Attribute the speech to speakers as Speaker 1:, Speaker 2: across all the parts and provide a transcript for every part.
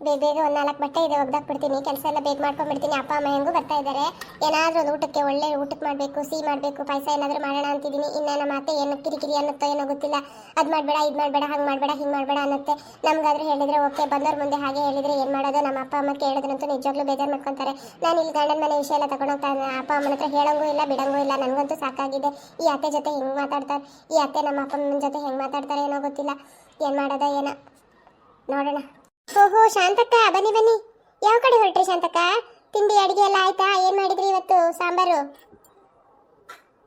Speaker 1: ಬೇಗ ಬೇಗ ಒಂದು 4 ಬಟ್ಟೆ ಇದೆ ಒಗ್ದಾಕ್ಬಿಡ್ತೀನಿ, ಕೆಲಸ ಎಲ್ಲ ಬೇಗ ಮಾಡ್ಕೊಂಡ್ಬಿಡ್ತೀನಿ. ಅಪ್ಪ ಅಮ್ಮ ಹೆಂಗೂ ಬರ್ತಾ ಇದ್ದಾರೆ, ಏನಾದರೂ ಒಂದು ಊಟಕ್ಕೆ ಒಳ್ಳೆ ಊಟಕ್ಕೆ ಮಾಡಬೇಕು, ಸಿಹಿ ಮಾಡಬೇಕು, ಪಾಯಸ ಏನಾದರೂ ಮಾಡೋಣ ಅಂತಿದ್ದೀನಿ. ಇನ್ನು ನಮ್ಮ ಅತ್ತೆ ಏನು ಕಿರಿಕಿರಿ ಅನ್ನತ್ತೋ ಏನೋ ಗೊತ್ತಿಲ್ಲ, ಅದು ಮಾಡಬೇಡ ಇದು ಮಾಡಬೇಡ ಹಂಗೆ ಮಾಡಬೇಡ ಹಿಂಗೆ ಮಾಡಬೇಡ ಅನ್ನತ್ತೆ. ನಮ್ಗಾದ್ರೂ ಹೇಳಿದ್ರೆ ಓಕೆ, ಬಂದವ್ರ ಮುಂದೆ ಹಾಗೆ ಹೇಳಿದರೆ ಏನು ಮಾಡೋದು? ನಮ್ಮ ಅಪ್ಪ ಅಮ್ಮ ಕೇಳಿದ್ರಂತೂ ನಿಜವಾಗ್ಲೂ ಬೇಜಾರು ಮಾಡ್ಕೊತಾರೆ. ನಾನು ಇಲ್ಲಿ ಗಂಡನ ಮನೆ ವಿಷಯ ಎಲ್ಲ ತಗೊಂಡೋಗ್ತಾ ಅಪ್ಪ ಅಮ್ಮನ ಹತ್ರ ಹೇಳಂಗೂ ಇಲ್ಲ ಬಿಡಂಗೂ ಇಲ್ಲ. ನನಗಂತೂ ಸಾಕಾಗಿದೆ. ಈ ಅತ್ತೆ ಜೊತೆ ಹೆಂಗೆ ಮಾತಾಡ್ತಾರೆ, ಈ ಅತ್ತೆ ನಮ್ಮ ಅಪ್ಪ ಅಮ್ಮನ ಜೊತೆ ಹೆಂಗೆ ಮಾತಾಡ್ತಾರೆ ಏನೋ ಗೊತ್ತಿಲ್ಲ. ಏನು ಮಾಡೋದ ಏನೋ ನೋಡೋಣ. ಓಹೋ ಶಾಂತಕ್ಕ, ಬನ್ನಿ ಬನ್ನಿ. ಯಾವ ಕಡೆ ಹೊರಟ್ರಿ ಶಾಂತಕ್ಕ? ತಿಂಡಿ ಅಡಿಗೆ ಎಲ್ಲ ಆಯ್ತಾ? ಏನು ಮಾಡಿದ್ರಿ ಇವತ್ತು? ಸಾಂಬಾರು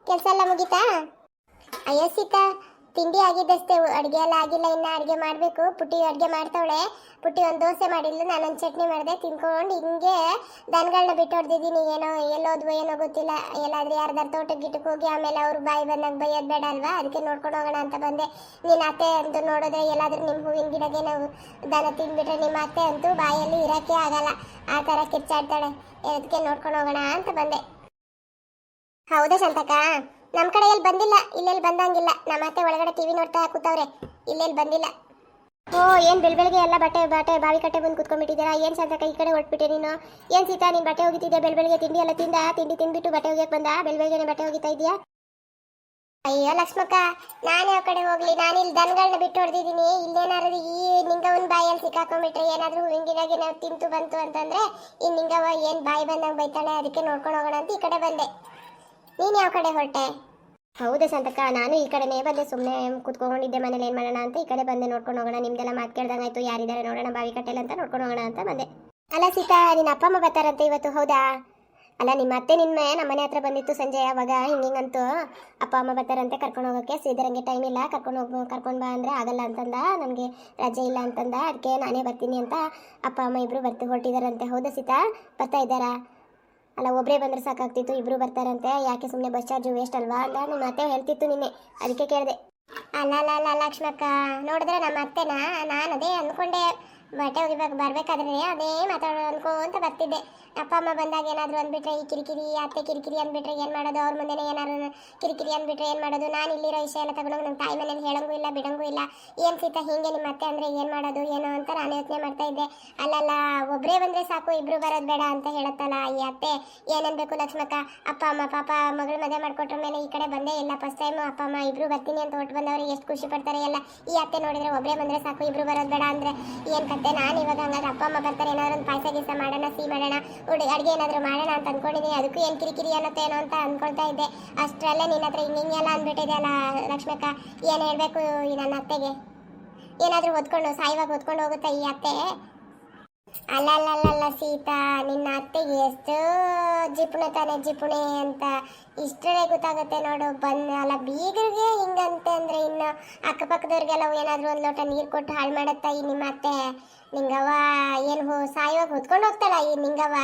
Speaker 1: ಕೆಲಸ ಎಲ್ಲ ಮುಗೀತಾ? ಅಯ್ಯೋ ಸೀತಾ, ತಿಂಡಿ ಆಗಿದ್ದಷ್ಟೇ, ಅಡುಗೆ ಎಲ್ಲ ಆಗಿಲ್ಲ. ಇನ್ನು ಅಡುಗೆ ಮಾಡಬೇಕು. ಪುಟ್ಟಿ ಅಡುಗೆ ಮಾಡ್ತಾವಳೆ. ಪುಟ್ಟಿ ಒಂದು ದೋಸೆ ಮಾಡಿದ್ಲು, ನಾನೊಂದು ಚಟ್ನಿ ಮಾಡಿದೆ, ತಿನ್ಕೊಂಡು ಹಿಂಗೆ ದನಗಳನ್ನ ಬಿಟ್ಟು ಹೊಡೆದಿದ್ದೀನಿ. ಏನೋ ಎಲ್ಲೋದ್ವು ಏನೋ ಗೊತ್ತಿಲ್ಲ. ಎಲ್ಲಾದ್ರೂ ಯಾರ್ದಾರು ತೋಟಕ್ಕೆ ಗಿಟ್ಟಕ್ಕೆ ಹೋಗಿ ಆಮೇಲೆ ಅವ್ರು ಬಾಯಿ ಬಂದಾಗ ಬೈಯೋದು ಬೇಡ ಅಲ್ವಾ, ಅದಕ್ಕೆ ನೋಡ್ಕೊಂಡು ಹೋಗೋಣ ಅಂತ ಬಂದೆ. ನಿನ್ನ ಅತ್ತೆ ಅಂತೂ ನೋಡಿದ್ರೆ ಎಲ್ಲಾದ್ರೂ ನಿಮ್ಮ ಹೂವಿನ ಗಿಡಗೆ ನಾವು ದನ ತಿಂದ್ಬಿಟ್ರೆ ನಿಮ್ಮ ಅತ್ತೆ ಅಂತೂ ಬಾಯಲ್ಲಿ ಇರೋಕ್ಕೆ ಆಗಲ್ಲ, ಆ ಥರ ಕಿರ್ಚಾಡ್ತಾಳೆ. ಅದಕ್ಕೆ ನೋಡ್ಕೊಂಡು ಹೋಗೋಣ ಅಂತ ಬಂದೆ. ಹೌದಾ ಶಾಂತಕ್ಕ? ನಮ್ಮ ಕಡೆ ಎಲ್ಲಿ ಬಂದಿಲ್ಲ, ಇಲ್ಲೆಲ್ಲಿ ಬಂದಂಗಿಲ್ಲ. ನಮ್ಮ ಅತ್ತೆ ಒಳಗಡೆ ಟಿವಿ ನೋಡ್ತಾ ಕೂತವ್ರೆ, ಇಲ್ಲೆಲ್ಲಿ ಬಂದಿಲ್ಲ. ಓ ಏನು ಬೆಳಬೆಳಗ್ಗೆ ಎಲ್ಲ ಬಟ್ಟೆ ಬಾವಿ ಕಟ್ಟೆ ಬಂದು ಕುತ್ಕೊಂಡ್ಬಿಟ್ಟಿದ್ದೀರಾ? ಏನು ಶಾಂತಕ್ಕ ಈ ಕಡೆ ಹೊರಟ್ಬಿಟ್ಟೆ ನೀನು? ಏನು ಸೀತಾ ನೀನು ಬಟ್ಟೆ ಹೋಗಿತಿದ್ದೆ ಬೆಳಬೆಳಗ್ಗೆ? ತಿಂಡಿ ಎಲ್ಲ ತಿಂಡಿ ತಿಂದ್ಬಿಟ್ಟು ಬಟ್ಟೆ ಹೋಗ್ಯಕ್ಕೆ ಬಂದ? ಬೆಳಬೆಳಗ್ಗೆನೆ ಬಟ್ಟೆ ಹೋಗಿತಾ ಇದೆಯಾ? ಅಯ್ಯೋ ಲಕ್ಷ್ಮಕ್ಕ, ನಾನು ಯಾವ ಕಡೆ ಹೋಗ್ಲಿ? ನಾನು ಇಲ್ಲಿ ದನಗಳನ್ನ ಬಿಟ್ಟು ಹೊಡೆದಿದ್ದೀನಿ. ಇಲ್ಲೇನಾದ್ರು ಈ ನಿಂಗವನ್ ಬಾಯಲ್ಲಿ ಸಿಕ್ಕಾಕೊಂಡ್ಬಿಟ್ರೆ ಏನಾದರೂ ಹೂವಿನ ಗಿಡಗೆ ನಾವು ತಿಂತು ಬಂತು ಅಂತಂದ್ರೆ ಈ ನಿಂಗವ ಏನು ಬಾಯಿ ಬಂದಂಗೆ ಬೈತಾಳೆ. ಅದಕ್ಕೆ ನೋಡ್ಕೊಂಡು ಹೋಗೋಣ ಅಂತ ಈ ಕಡೆ ಬಂದೆ. ನೀನು ಯಾವ ಕಡೆ ಹೊರಟೆ? ಹೌದಾ ಶಾಂತಕ್ಕ, ನಾನು ಈ ಕಡೆನೇ ಬಂದೆ. ಸುಮ್ಮನೆ ಕುತ್ಕೊಂಡಿದ್ದೆ ಮನೇಲಿ, ಏನು ಮಾಡೋಣ ಅಂತ ಈ ಕಡೆ ಬಂದೆ. ನೋಡ್ಕೊಂಡು ಹೋಗೋಣ, ನಿಮ್ದೆಲ್ಲ ಮಾತು ಕೇಳ್ದಂಗಾಯ್ತು, ಯಾರಿದ್ದಾರೆ ನೋಡೋಣ ಬಾವಿ ಕಟ್ಟೆಲ್ಲ ಅಂತ ನೋಡ್ಕೊಂಡು ಹೋಗೋಣ ಅಂತ ಬಂದೆ. ಅಲ್ಲ ಸೀತಾ, ನಿನ್ನ ಅಪ್ಪ ಅಮ್ಮ ಬರ್ತಾರಂತೆ ಇವತ್ತು, ಹೌದಾ? ಅಲ್ಲ ನಿಮ್ಮ ಅತ್ತೆ ನಿನ್ನೆ ನಮ್ಮ ಮನೆ ಹತ್ರ ಬಂದಿತ್ತು ಸಂಜೆ, ಅವಾಗ ಹಿಂಗಂತೂ ಅಪ್ಪ ಅಮ್ಮ ಬರ್ತಾರಂತೆ ಕರ್ಕೊಂಡು ಹೋಗೋಕ್ಕೆ. ಶ್ರೀಧರಂಗೆ ಟೈಮ್ ಇಲ್ಲ, ಕರ್ಕೊಂಡು ಬಾ ಅಂದರೆ ಆಗಲ್ಲ ಅಂತಂದ, ನನಗೆ ರಜೆ ಇಲ್ಲ ಅಂತಂದ. ಅದಕ್ಕೆ ನಾನೇ ಬರ್ತೀನಿ ಅಂತ ಅಪ್ಪ ಅಮ್ಮ ಇಬ್ಬರು ಹೊರಟಿದಾರಂತೆ. ಹೌದಾ ಸೀತಾ, ಬರ್ತಾ ಇದ್ದಾರಾ? ಅಲ್ಲ ಒಬ್ಬರೇ ಬಂದರೆ ಸಾಕಾಗ್ತಿತ್ತು, ಇಬ್ಬರು ಬರ್ತಾರಂತೆ. ಯಾಕೆ ಸುಮ್ಮನೆ ಬಸ್ ಚಾರ್ಜು ವೇಸ್ಟ್ ಅಲ್ವಾ ಅಂತ ನಿಮ್ಮ ಅತ್ತೆ ಹೇಳ್ತಿತ್ತು ನಿನ್ನೆ, ಅದಕ್ಕೆ ಕೇಳಿದೆ. ಅಲ್ಲ ಲಕ್ಷ್ಮಕ್ಕ, ನೋಡಿದ್ರೆ ನಮ್ಮ ಅತ್ತೆನ ನಾನು ಅದೇ ಅಂದ್ಕೊಂಡೆ. ಬಟ್ಟೆ ಬರ್ಬೇಕಾದ್ರೆ ಅದೇ ಮಾತಾಡೋ ಅನ್ಕೊಂತ ಬರ್ತಿದ್ದೆ. ಅಪ್ಪ ಅಮ್ಮ ಬಂದಾಗ ಏನಾದರೂ ಅಂದ್ಬಿಟ್ರೆ ಈ ಕಿರಿಕಿರಿ, ಅತ್ತೆ ಕಿರಿಕಿರಿ ಅಂದ್ಬಿಟ್ರೆ ಏನು ಮಾಡೋದು? ಅವ್ರ ಮುಂದೆನೇ ಏನಾದ್ರು ಕಿರಿಕಿರಿ ಅಂದ್ಬಿಟ್ರೆ ಏನು ಮಾಡೋದು? ನಾನು ಇಲ್ಲಿರೋ ವಿಷಯ ಎಲ್ಲ ತಗೊಂಡೋಗಿ ನಮ್ಮ ತಾಯಿ ಮನೇಲಿ ಹೇಳಂಗೂ ಇಲ್ಲ ಬಿಡಂಗೂ ಇಲ್ಲ. ಏನು ಸೀತಾ ಹಿಂಗೆ ನಿಮ್ಮ ಅತ್ತೆ ಅಂದರೆ ಏನು ಮಾಡೋದು ಏನೋ ಅಂತ ನಾನು ಯೋಚನೆ ಮಾಡ್ತಾ ಇದ್ದೆ. ಅಲ್ಲಲ್ಲ, ಒಬ್ಬರೇ ಬಂದರೆ ಸಾಕು, ಇಬ್ಬರು ಬರೋದು ಬೇಡ ಅಂತ ಹೇಳುತ್ತಲ್ಲ ಈ ಅತ್ತೆ. ಏನನ್ಬೇಕು ಲಕ್ಷ್ಮಕ್ಕ? ಅಪ್ಪ ಅಮ್ಮ ಪಾಪ ಮಗಳು ಮದುವೆ ಮಾಡಿಕೊಟ್ರ ಮೇಲೆ ಈ ಕಡೆ ಬಂದೇ ಇಲ್ಲ. ಫಸ್ಟ್ ಟೈಮು ಅಪ್ಪ ಅಮ್ಮ ಇಬ್ಬರು ಬರ್ತೀನಿ ಅಂತ ಹೊಟ್ಟು ಬಂದವ್ರಿಗೆ ಎಷ್ಟು ಖುಷಿ ಪಡ್ತಾರೆ ಎಲ್ಲ. ಈ ಅತ್ತೆ ನೋಡಿದ್ರೆ ಒಬ್ಬರೇ ಬಂದರೆ ಸಾಕು, ಇಬ್ಬರು ಬರೋದು ಬೇಡ ಅಂದರೆ ಏನು ಕತೆ? ನಾನು ಇವಾಗ ಹಂಗಾದ್ರೆ ಅಪ್ಪ ಅಮ್ಮ ಬರ್ತಾರೆ, ಏನಾದ್ರು ಒಂದು ಪಾಯಸ ಗೀಸ ಮಾಡೋಣ, ಸಿಹಿ ಮಾಡೋಣ, ಅಡುಗೆ ಏನಾದರೂ ಮಾಡೋಣ ಅಂತ ಅಂದ್ಕೊಂಡಿದ್ದೀನಿ. ಅದಕ್ಕೂ ಏನು ಕಿರಿಕಿರಿ ಅನ್ನತ್ತೇನೋ ಅಂತ ಅಂದ್ಕೊಳ್ತಾ ಇದ್ದೆ. ಅಷ್ಟರಲ್ಲೇ ನಿನ್ನ ಹತ್ರ ಹಿಂಗೆಲ್ಲ ಅಂದ್ಬಿಟ್ಟಿದೆ ಅಲ್ಲ ಲಕ್ಷ್ಮಕ್ಕ. ಏನು ಹೇಳಬೇಕು ಈ ನನ್ನ ಅತ್ತೆಗೆ? ಏನಾದರೂ ಹೊತ್ಕೊಂಡು ಸಾಯುವಾಗ ಹೊತ್ಕೊಂಡು ಹೋಗುತ್ತಾ ಈ ಅತ್ತೆ? ಅಲ್ಲಲ್ಲ ಸೀತಾ, ನಿನ್ನ ಅತ್ತೆಗೆ ಎಷ್ಟು ಜಿಪುಣೆ ಅಂತ ಇಷ್ಟರೇ ಗೊತ್ತಾಗುತ್ತೆ ನೋಡು. ಅಲ್ಲ ಬೀಗರಿಗೆ ಹಿಂಗಂತೆ ಅಂದರೆ ಇನ್ನು ಅಕ್ಕಪಕ್ಕದವ್ರಿಗೆಲ್ಲ ಏನಾದರೂ ಒಂದು ಲೋಟ ನೀರು ಕೊಟ್ಟು ಹಾಳು ಮಾಡುತ್ತಾ ಈ ನಿಮ್ಮ ಅತ್ತೆ? ನಿಂಗವ್ವ ಏನು ಸಾಯುವಾಗ ಹೊತ್ಕೊಂಡು ಹೋಗ್ತಾಳ ಈ ನಿಂಗವ್ವ?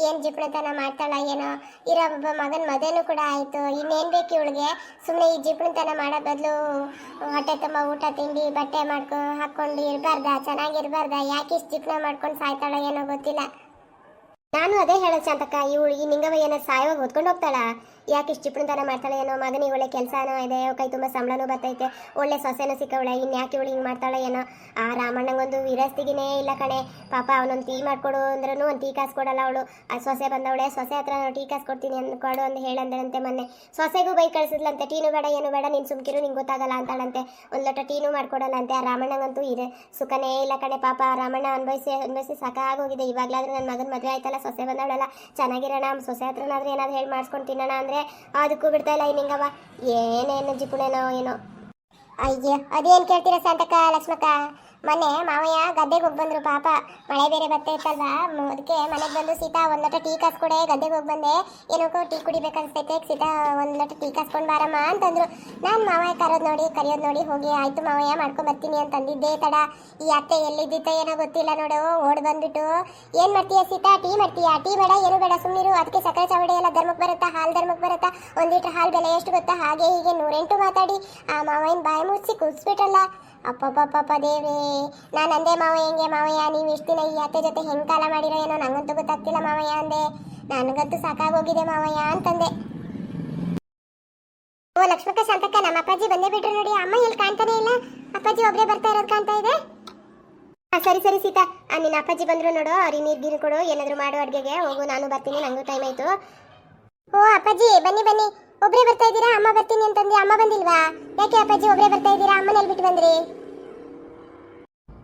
Speaker 1: ಏನು ಜಿಪುಣತನ ಮಾಡ್ತಾಳ ಏನೋ? ಇರೋ ಒಬ್ಬ ಮಗನ ಮದುವೆನೂ ಕೂಡ ಆಯಿತು, ಇನ್ನೇನು ಬೇಕು ಇವಳಿಗೆ? ಸುಮ್ಮನೆ ಈ ಜಿಪುಣತನ ಮಾಡೋ ಬದಲು ಹೊಟ್ಟೆ ತುಂಬ ಊಟ ತಿಂಡಿ ಬಟ್ಟೆ ಹಾಕ್ಕೊಂಡು ಇರಬಾರ್ದ? ಚೆನ್ನಾಗಿರ್ಬಾರ್ದ? ಯಾಕೆ ಇಷ್ಟು ಜಿಪುಣ ಮಾಡ್ಕೊಂಡು ಸಾಯ್ತಾಳ ಏನೋ ಗೊತ್ತಿಲ್ಲ. ನಾನು ಅದೇ ಹೇಳೋದು ಶಾಂತಕ್ಕ, ಈ ನಿಂಗವ್ವ ಏನೋ ಸಾಯುವಾಗ ಹೊತ್ಕೊಂಡು ಹೋಗ್ತಾಳ? ಯಾಕೆ ಇಷ್ಟು ಜಿಪುಣತನ ಮಾಡ್ತಾಳೆ ಏನೋ? ಮಗನಿಗೆ ಒಳ್ಳೆ ಕೆಲಸನೂ ಇದೆ, ಕೈ ತುಂಬ ಸಂಬಳನೂ ಬರ್ತೈತೆ, ಒಳ್ಳೆ ಸೊಸೆನೂ ಸಿಕ್ಕವಳೆ, ಇನ್ಯಾಕೆ ಇವಳು ಹಿಂಗೆ ಮಾಡ್ತಾಳೆ ಏನೋ? ಆ ರಾಮಣ್ಣಂಗೊಂದು ವಿರಸ್ತಿಗಿನೇ ಇಲ್ಲ ಕಣೆ ಪಾಪ. ಅವನೊಂದು ಟೀ ಮಾಡಿಕೊಡು ಅಂದ್ರೂ ಒಂದು ಟೀ ಕಾಸು ಕೊಡಲ್ಲ ಅವಳು. ಆ ಸೊಸೆ ಬಂದವಳೆ, ಸೊಸೆ ಹತ್ರ ಟೀ ಕಾಸು ಕೊಡ್ತೀನಿ ಅಂದ್ಕೊಡು ಅಂತ ಹೇಳಂದರಂತೆ ಮೊನ್ನೆ. ಸೊಸೆಗೂ ಬೈ ಕಳಿಸಿದ್ಲಂತೆ, ಟೀನು ಬೇಡ ಏನು ಬೇಡ, ನೀನು ಸುಮ್ಕಿರು ನಿಂಗೆ ಗೊತ್ತಾಗಲ್ಲ ಅಂತಾಳಂತೆ. ಒಂದು ಲೋಟ ಟೀನು ಮಾಡ್ಕೊಡಲ್ಲ ಅಂತೆ. ಆ ರಾಮಣ್ಣಂಗಂತೂ ಸುಖನೇ ಇಲ್ಲ ಕಣೆ ಪಾಪ. ರಾಮಣ್ಣ ಅನ್ಭವಿಸಿ ಸಾಕಾಗೋಗಿದೆ. ಇವಾಗಲಾದ್ರೆ ನನ್ನ ಮಗನ ಮದುವೆ ಆಯ್ತಲ್ಲ, ಸೊಸೆ ಬಂದವಳಲ್ಲ, ಚೆನ್ನಾಗಿರೋಣ, ಸೊಸೆ ಹತ್ರನಾದ್ರೂ ಏನಾದ್ರು ಹೇಳಿ ಮಾಡಿಸ್ಕೊಂಡು ತಿನ್ನೋಣ ಅಂದರೆ ಅದಕ್ಕೂ ಬಿಡ್ತಾ ಇಲ್ಲ ಈ ನಿಂಗವ್ವ. ಏನೇನು ಜಿಪುಣೇನೋ ಏನೋ. ಅಯ್ಯೋ ಅದೇನು ಕೇಳ್ತೀರಾ ಶಾಂತಕ್ಕ ಲಕ್ಷ್ಮಕ್ಕ? ಮೊನ್ನೆ ಮಾವಯ್ಯ ಗದ್ದೆಗೆ ಹೋಗಿ ಬಂದರು ಪಾಪ, ಮಳೆ ಬೇರೆ ಬರ್ತಾ ಇತ್ತಲ್ವಾ, ಅದಕ್ಕೆ ಮನೆಗೆ ಬಂದು ಸೀತಾ ಒಂದು ಲೋಟ ಟೀ ಕಾಸು ಕೊಡೆ, ಗದ್ದೆಗೆ ಹೋಗಿ ಬಂದೆ, ಏನಕ್ಕೋ ಟೀ ಕುಡಿಬೇಕನ್ಸ್ತೈತೆ, ಸೀತಾ ಒಂದು ಲೋಟ ಟೀ ಕಾಸ್ಕೊಂಡು ಬಾರಮ್ಮ ಅಂತಂದ್ರು. ನಾನು ಮಾವಯ್ಯ ಕರೆಯೋದು ನೋಡಿ ಹೋಗಿ ಆಯಿತು ಮಾವಯ್ಯ ಮಾಡ್ಕೊಂಡು ಬರ್ತೀನಿ ಅಂತಂದಿದ್ದೆ. ತಡ ಈ ಅತ್ತೆ ಎಲ್ಲಿದ್ದಿತ್ತ ಏನೋ ಗೊತ್ತಿಲ್ಲ ನೋಡು, ಓಡಿ ಬಂದ್ಬಿಟ್ಟು ಏನು ಮಾಡ್ತೀಯ ಸೀತಾ? ಟೀ ಮಾಡ್ತೀಯಾ? ಟೀ ಬೇಡ ಏನು ಬೇಡ ಸುಮ್ಮನಿರು, ಅದಕ್ಕೆ ಸಕ್ಕರೆ ಚಾವಡಿ ಎಲ್ಲ ಧರ್ಮಕ್ಕೆ ಬರುತ್ತಾ, ಹಾಲು ಧರ್ಮಕ್ಕೆ ಬರುತ್ತಾ, 1 ಲೀಟ್ರ್ ಹಾಲು ಬೆಲೆ ಎಷ್ಟು ಗೊತ್ತಾ? ಹಾಗೆ ಹೀಗೆ 108 ಮಾತಾಡಿ ಆ ಮಾವಯ್ಯನ ಬಾಯಿ ಮುಚ್ಚಿ ಕೂರಿಸ್ಬಿಟ್ರಲ್ಲ. ಅಪ್ಪಪ್ಪಪ್ಪ ದೇವ್ರೇ, ನಾನು ಅಂದೆ ಮಾವಯ್ಯ ನೀವು ಇಷ್ಟು ದಿನ ಈ ಅತ್ತೆ ಜೊತೆ ಹೆಂಗೆ ಕಾಲ ಮಾಡಿರೋ ಏನೋ ನಂಗಂತೂ ಗೊತ್ತಾಗ್ತಿಲ್ಲ ಮಾವಯ್ಯ ಅಂದೆ. ನನಗಂತೂ ಸಾಕಾಗೋಗಿದೆ ಮಾವಯ್ಯ ಅಂತಂದೆ. ಓ ಲಕ್ಷ್ಮಕ್ಕ ಶಾಂತಕ್ಕ, ನಮ್ಮ ಅಪ್ಪಾಜಿ ಬಂದೇ ಬಿಟ್ರು ನೋಡಿ. ಅಮ್ಮ ಎಲ್ಲಿ ಕಾಣ್ತಾನೆ ಇಲ್ಲ, ಅಪ್ಪಾಜಿ ಒಬ್ಬರೇ ಬರ್ತಾ ಇರೋದು ಕಾಣ್ತಾ ಇದೆ. ಸರಿ ಸರಿ ಸೀತಾ, ನಿನ್ನ ಅಪ್ಪಾಜಿ ಬಂದ್ರು ನೋಡು, ಅವ್ರಿಗೆ ನೀರು ಗೀರು ಕೊಡು, ಏನಾದ್ರು ಮಾಡು ಅಡ್ಗೆಗೆ. ಹೋಗು, ನಾನು ಬರ್ತೀನಿ, ನಂಗೂ ಟೈಮ್ ಆಯ್ತು. ಓ ಅಪ್ಪಾಜಿ ಬನ್ನಿ ಬನ್ನಿ, ಒಬ್ರೇ ಬರ್ತಾ ಇದ್ದೀರಾ? ಅಮ್ಮ ಬರ್ತೀನಿ ಅಂತಂದ್ರೆ ಅಮ್ಮ ಬಂದಿಲ್ವಾ? ಯಾಕೆ ಅಪ್ಪಾಜಿ ಒಬ್ರೇ ಬರ್ತಾ ಇದ್ದೀರಾ? ಅಮ್ಮನಲ್ಲಿ ಬಿಟ್ಟು ಬಂದ್ರಿ?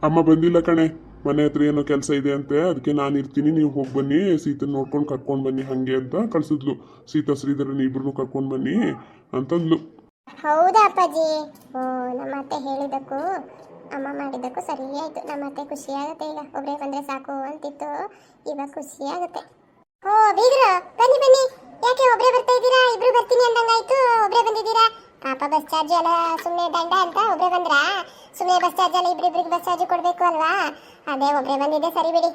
Speaker 2: ಅಮ್ಮ ಬಂದಿಲ್ಲ ಕಣೆ, ಮನೆ ಹತ್ರ ಏನೋ ಕೆಲಸ ಇದೆ ಅಂತೆ, ಅದಕ್ಕೆ ನಾನು ಇರ್ತೀನಿ, ನೀವು ಹೋಗಿ ಬನ್ನಿ, ಸೀತನ್ ನೋಡ್ಕೊಂಡು ಕರ್ಕೊಂಡು ಬನ್ನಿ ಹಂಗೆ ಅಂತ ಕಳ್ಸಿದ್ಲು. ಸೀತಾ ಶ್ರೀಧರನ್ ಇಬ್ರು ಕರ್ಕೊಂಡು ಬನ್ನಿ ಅಂತಂದ್ಲು.
Speaker 1: ಹೌದಾ ಅಪ್ಪಾಜಿ? ಓ, ನಮ್ಮ ಅತ್ತೆ ಹೇಳಿದ್ದಕ್ಕೂ ಅಮ್ಮ ಮಾಡಿದ್ದಕ್ಕೂ ಸರಿ ಆಯ್ತು. ನಮ್ಮ ಅತ್ತೆ ಖುಷಿ ಆಗುತ್ತೆ. ಈಗ ಒಬ್ಬರೇ ಬಂದ್ರೆ ಸಾಕು ಅಂತಿತ್ತು, ಇವಾಗ ಖುಷಿ ಆಗುತ್ತೆ. ಓ ಬೀಗ್ರ ಬನ್ನಿ ಬನ್ನಿ, ಯಾಕೆ ಒಬ್ಬರೇ ಬರ್ತಾ ಇದ್ದೀರಾ? ಇಬ್ರು ಬರ್ತೀನಿ ಅಂದಂಗಾಯ್ತು, ಒಬ್ಬರೇ ಬಂದಿದ್ದೀರಾ? ಪಾಪ ಬಸ್ ಚಾರ್ಜ್ ಎಲ್ಲ ಸುಮ್ಮನೆ ದಂಡ ಅಂತ ಒಬ್ಬರೇ ಬಂದ್ರಾ? ಸುಮ್ಮನೆ ಬಸ್ ಚಾರ್ಜ್ ಎಲ್ಲ ಇಬ್ರಿಬ್ರಿಗೆ ಬಸ್ ಚಾರ್ಜ್ ಕೊಡಬೇಕು ಅಲ್ವಾ? ಅದೇ ಒಬ್ಬರೇ ಬಂದಿದೆ, ಸರಿ ಬಿಡಿ.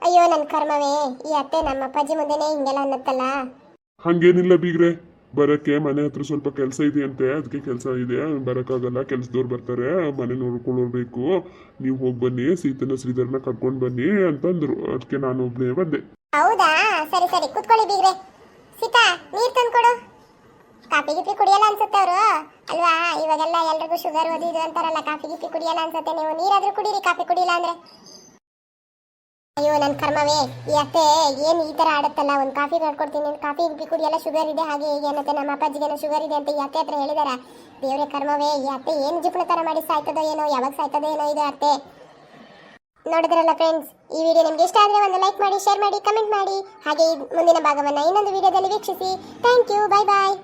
Speaker 1: ಅಯ್ಯೋ ನನ್ನ ಕರ್ಮವೇ, ಈ ಅತ್ತೆ ನಮ್ಮ ಅಪ್ಪಾಜಿ ಮುಂದೆನೇ ಹಿಂಗೆಲ್ಲ ಅನ್ನತ್ತಲ್ಲ.
Speaker 2: ಹಂಗೇನಿಲ್ಲ ಬೀಗ್ರೆ, ಬರಕ್ಕೆ ಮನೆ ಹತ್ರ ಸ್ವಲ್ಪ ಕೆಲಸ ಇದೆ ಅಂತೆ, ಅದಕ್ಕೆ ಕೆಲಸ ಇದೆ, ಬರೋಕ್ಕಾಗಲ್ಲ, ಕೆಲಸದವ್ರು ಬರ್ತಾರೆ, ಮನೆ ನೋಡ್ಕೊಳ್ಳೋರ್ಬೇಕು, ನೀವು ಹೋಗಿ ಬನ್ನಿ, ಸೀತನ ಶ್ರೀಧರನ ಕರ್ಕೊಂಡು ಬನ್ನಿ ಅಂತಂದ್ರು. ಅದಕ್ಕೆ ನಾನು ಒಬ್ಬನೇ ಬಂದೆ.
Speaker 1: ಹೌದಾ, ಸರಿ ಸರಿ, ಕುತ್ಕೊಳ್ಳಿ ಬೀಗ್ರೆ. ಸೀತಾ ನೀರು ತಂದ್ಕೊಡು. ಕಾಫಿ ಗಿಫಿ ಕುಡಿಯಲ್ಲ ಅನ್ಸುತ್ತೆ ಅವರು ಅಲ್ವಾ? ಇವಾಗೆಲ್ಲ ಎಲ್ರಿಗೂ ಶುಗರ್ ಅದು ಇದು ಅಂತಾರಲ್ಲ, ಕಾಫಿ ಗಿಫಿ ಕುಡಿಯಲ್ಲ ಅನ್ಸುತ್ತೆ. ನೀವು ನೀರಾದ್ರೂ ಕುಡೀರಿ, ಕಾಫಿ ಕುಡಿಯಲ್ಲ ಅಂದ್ರೆ. ಅಯ್ಯೋ ನನ್ನ ಕರ್ಮವೇ, ಈ ಅತ್ತೆ ಏನು ಈ ಥರ ಆಡುತ್ತಲ್ಲ. ಒಂದು ಕಾಫಿ ಮಾಡ್ಕೊಡ್ತೀನಿ, ಕಾಫಿ ಗಿಫಿ ಕುಡಿಯಲ್ಲ, ಶುಗರ್ ಇದೆ ಹಾಗೆ ಹೀಗೆ ಅನ್ನತ್ತೆ. ನಮ್ಮ ಅಪ್ಪಾಜಿಗೇನೋ ಶುಗರ್ ಇದೆ ಅಂತ ಈ ಅತ್ತೆ ಹತ್ರ ಹೇಳಿದಾರ. ದೇವ್ರೆ ಕರ್ಮವೇ, ಈ ಅತ್ತೆ ಏನು ಜಿಪುಣ ಥರ ಮಾಡಿ ಸಾಯ್ತದೋ ಏನೋ, ಯಾವಾಗ ಸಾಯ್ತದೋ ಏನೋ ಇದು ಅತ್ತೆ. ನೋಡಿದ್ರಲ್ಲ ಫ್ರೆಂಡ್ಸ್, ಈ ವಿಡಿಯೋ ನಿಮ್ಗೆ ಇಷ್ಟ ಆದರೆ ಒಂದು ಲೈಕ್ ಮಾಡಿ, ಶೇರ್ ಮಾಡಿ, ಕಮೆಂಟ್ ಮಾಡಿ. ಹಾಗೆ ಮುಂದಿನ ಭಾಗವನ್ನು ಇನ್ನೊಂದು ವಿಡಿಯೋದಲ್ಲಿ ವೀಕ್ಷಿಸಿ. Thank you, bye bye.